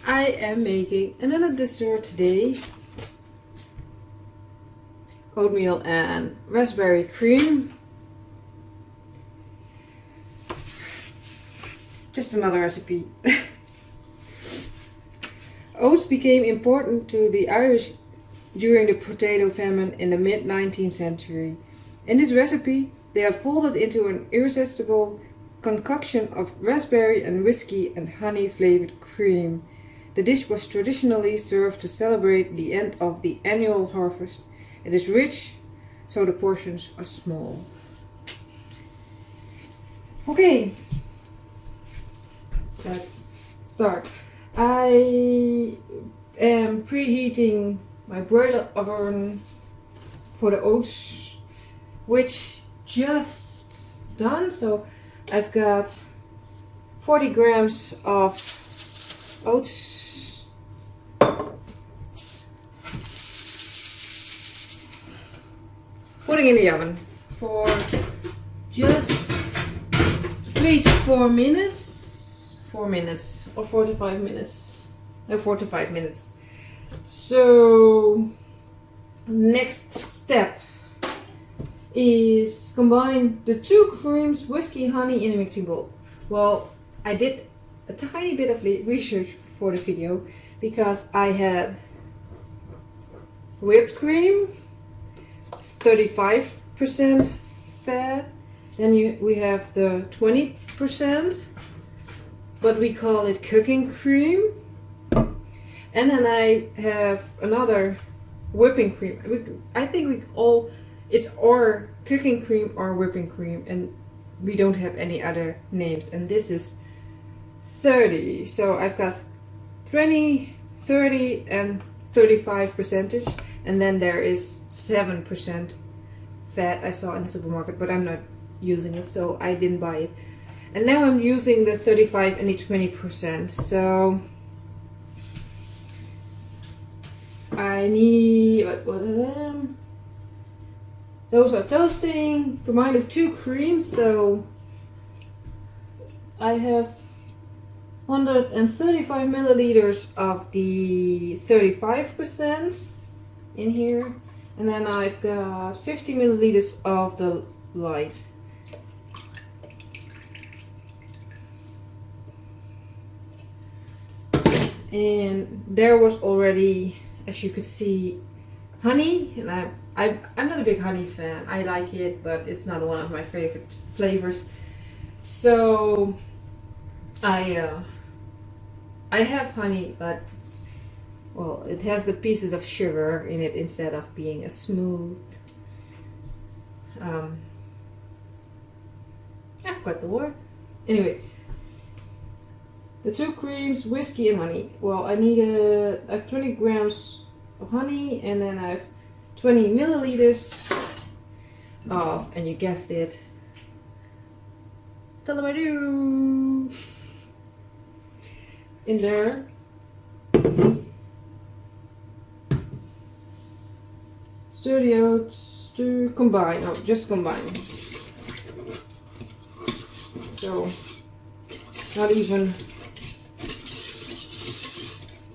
I am making another dessert today. Oatmeal and raspberry cream. Just another recipe. Oats became important to the Irish during the potato famine in the mid-19th century. In this recipe, they are folded into an irresistible concoction of raspberry and whiskey and honey flavored cream. The dish was traditionally served to celebrate the end of the annual harvest. It is rich, so the portions are small. Okay, let's start. I am preheating my broiler oven for the oats, which just done. So I've got 40 grams of oats. Putting in the oven for just 3 to 4 minutes. 4 minutes or 45 minutes. No, 4 to 5 minutes. So next step is combine the 2 creams, whiskey, honey in a mixing bowl. Well, I did a tiny bit of research for the video because I had whipped cream, 35% fat. Then we have the 20%, but we call it cooking cream. And then I have another whipping cream. I think it's or cooking cream or whipping cream, and we don't have any other names. And this is 30. So I've got 20, 30, and 35%. And then there is 7% fat I saw in the supermarket, but I'm not using it, so I didn't buy it. And now I'm using the 35 and the 20%. So I need those are toasting. Combined with 2 creams, so I have 135 milliliters of the 35% in here, and then I've got 50 milliliters of the light. And there was already, as you could see, honey, and I'm not a big honey fan. I like it, but it's not one of my favorite flavors. So I have honey, but it has the pieces of sugar in it instead of being a smooth. I forgot the word. Anyway. The 2 creams, whiskey and honey. Well, I have 20 grams of honey, and then I have 20 milliliters of, and you guessed it, Talamadu in there. Stir the oats to combine. Oh, just combine. So not even.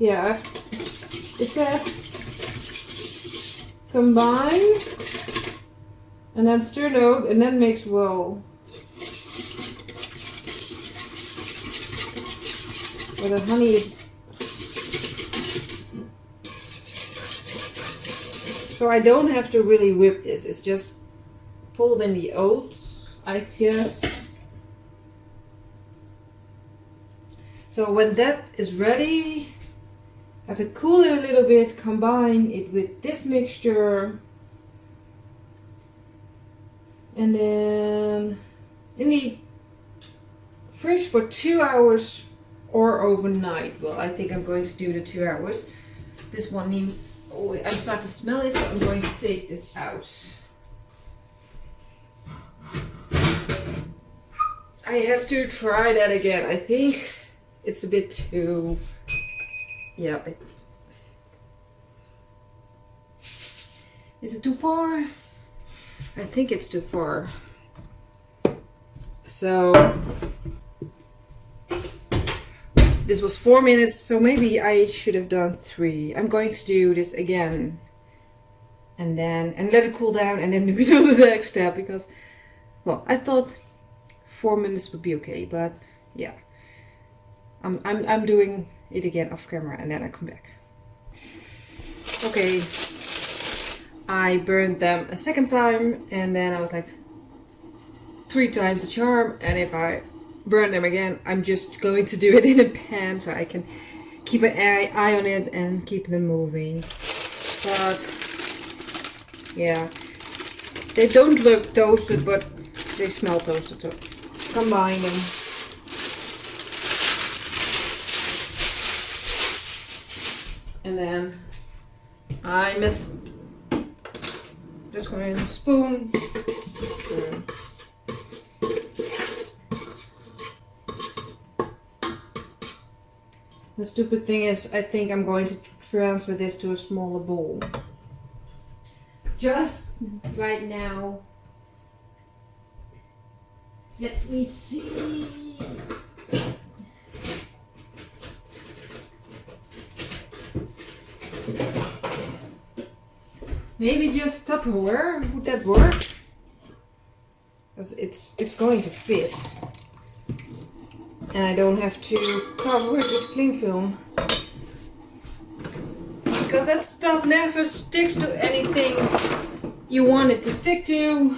Yeah, it says combine and then stir the oat and then mix well. Where the honey is. So I don't have to really whip this, it's just fold in the oats, I guess. So when that is ready, I have to cool it a little bit, combine it with this mixture, and then in the fridge for 2 hours or overnight. Well, I think I'm going to do the 2 hours. This one needs, I start to smell it, so I'm going to take this out. I have to try that again. I think it's a bit too, yeah. Is it too far? I think it's too far. this was 4 minutes, so maybe I should have done 3. I'm going to do this again. And let it cool down, and then we do the next step, because, well, I thought 4 minutes would be okay, but yeah. I'm doing it again off camera, and then I come back. Okay. I burned them a second time, and then I was like 3 times the charm, and if I burn them again, I'm just going to do it in a pan so I can keep an eye on it and keep them moving. But yeah, they don't look toasted, but they smell toasted, so combine them. And then I missed, just going in, spoon. The stupid thing is, I think I'm going to transfer this to a smaller bowl. Just right now. Let me see. Maybe just Tupperware, would that work? Because it's going to fit. And I don't have to cover it with cling film. Because that stuff never sticks to anything you want it to stick to.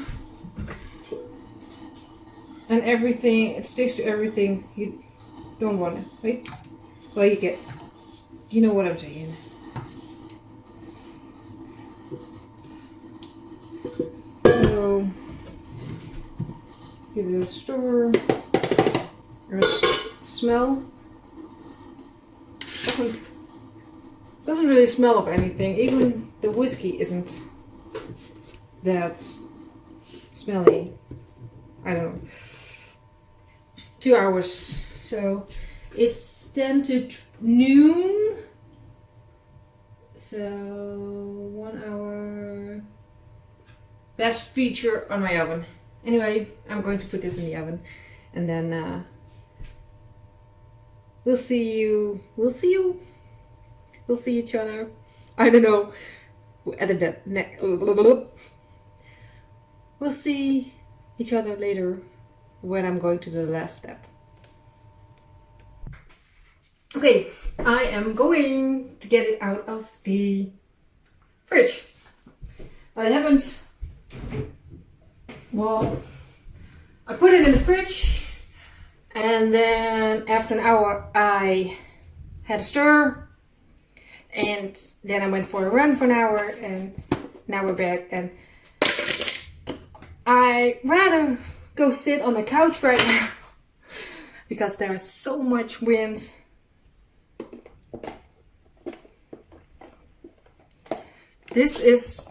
And everything, it sticks to everything you don't want it. Wait. Well, you know what I'm saying. So, give it a stir. Or smell. Doesn't really smell of anything. Even the whiskey isn't that smelly. I don't know. 2 hours. So it's 10 to noon. So 1 hour. Best feature on my oven. Anyway, I'm going to put this in the oven, and then we'll see each other. I don't know. We'll see each other later when I'm going to the last step. Okay, I am going to get it out of the fridge. I haven't. Well, I put it in the fridge, and then after an hour I had a stir, and then I went for a run for an hour, and now we're back. And I rather go sit on the couch right now because there's so much wind. This is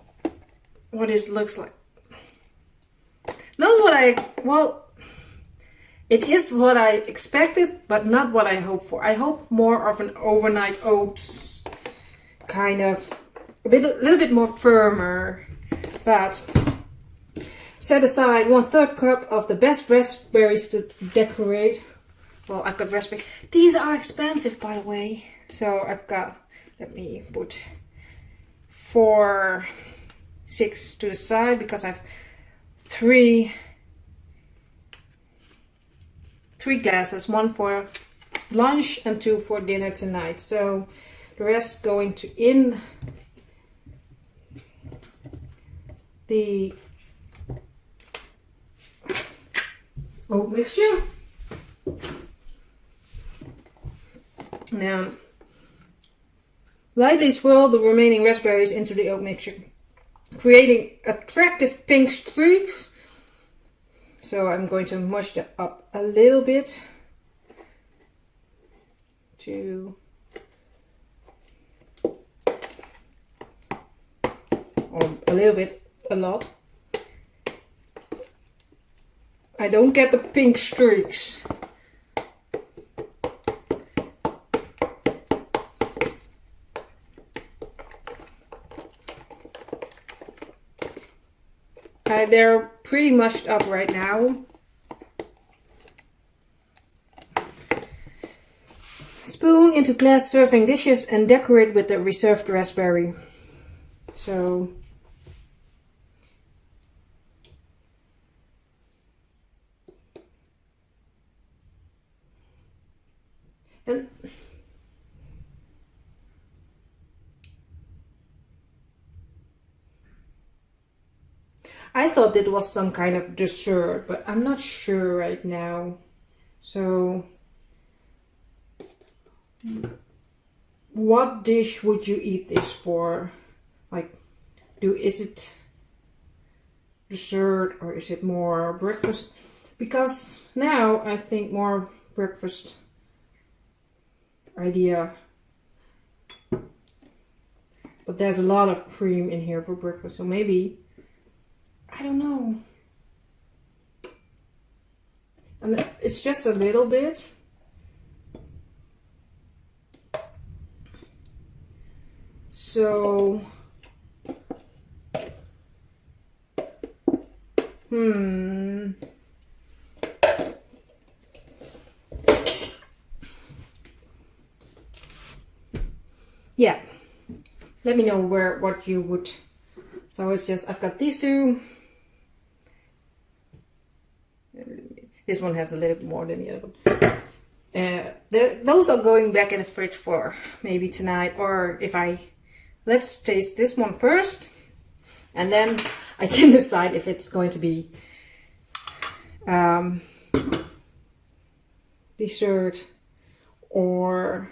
what it looks like. Not what it is what I expected, but not what I hoped for. I hope more of an overnight oats, kind of a little bit more firmer. But set aside 1/3 cup of the best raspberries to decorate. Well, I've got raspberry. These are expensive, by the way. So I've got, let me put 6 to the side, because I've three glasses, 1 for lunch and 2 for dinner tonight. So the rest going to in the oat mixture. Now, lightly swirl the remaining raspberries into the oat mixture, creating attractive pink streaks. So I'm going to mush that up a little bit to a lot. I don't get the pink streaks. They're pretty mushed up right now. spoon into glass serving dishes and decorate with the reserved raspberry. So and I thought it was some kind of dessert, but I'm not sure right now. So what dish would you eat this for? Like, is it dessert or is it more breakfast? Because now I think more breakfast idea. But there's a lot of cream in here for breakfast, so maybe, I don't know. And it's just a little bit. So, yeah. Let me know what you would. So it's just, I've got these two. This one has a little bit more than the other one. Those are going back in the fridge for maybe tonight, or if let's taste this one first, and then I can decide if it's going to be dessert or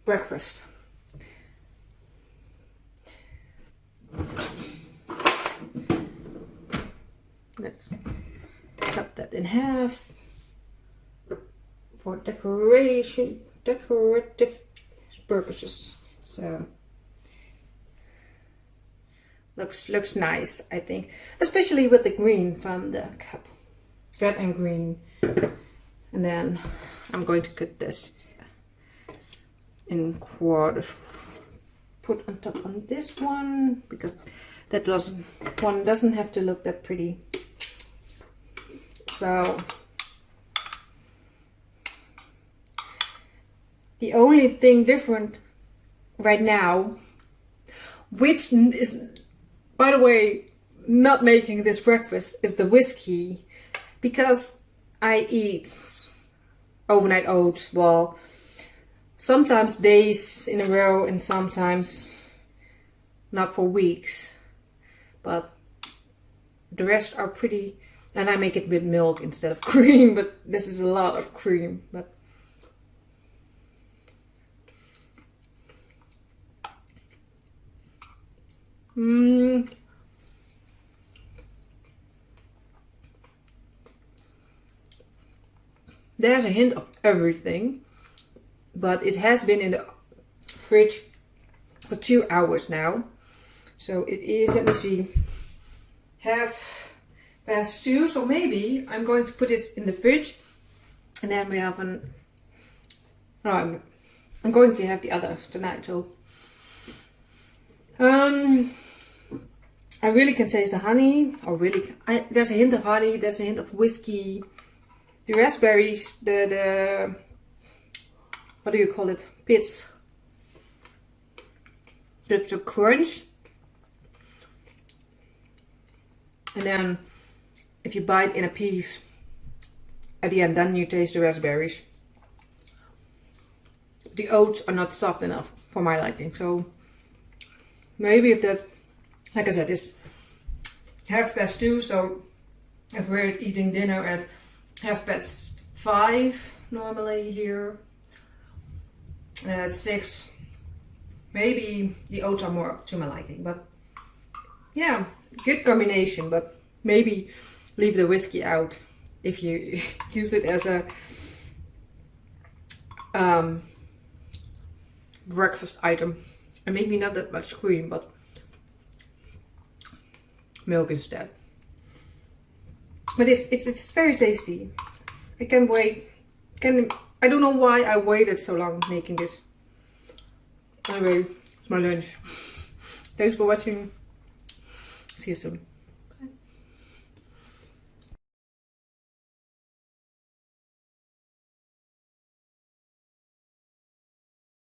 breakfast. Let's cut that in half for decorative purposes. So looks nice, I think, especially with the green from the cup, red and green. And then I'm going to cut this in quarters. Put on top on this one because that one doesn't have to look that pretty. So the only thing different right now, which is, by the way, not making this breakfast, is the whiskey, because I eat overnight oats, well, sometimes days in a row and sometimes not for weeks, but the rest are pretty, and I make it with milk instead of cream, but this is a lot of cream. But there's a hint of everything, but it has been in the fridge for 2 hours now. So it is, let me see, half past 2. So maybe I'm going to put it in the fridge, and then we have I'm going to have the others tonight. So I really can taste the honey, or there's a hint of honey, there's a hint of whiskey, the raspberries, the what do you call it, pits, there's a crunch, and then if you bite in a piece at the end, then you taste the raspberries. The oats are not soft enough for my liking, so maybe if that, like I said, is 2:30, so if we're eating dinner at 5:30 normally here, and at 6, maybe the oats are more to my liking. But yeah, good combination, but maybe leave the whiskey out if you use it as a breakfast item, and maybe not that much cream, but milk instead. But it's very tasty. I can't wait. I don't know why I waited so long making this. Anyway, it's my lunch. Thanks for watching. See you soon.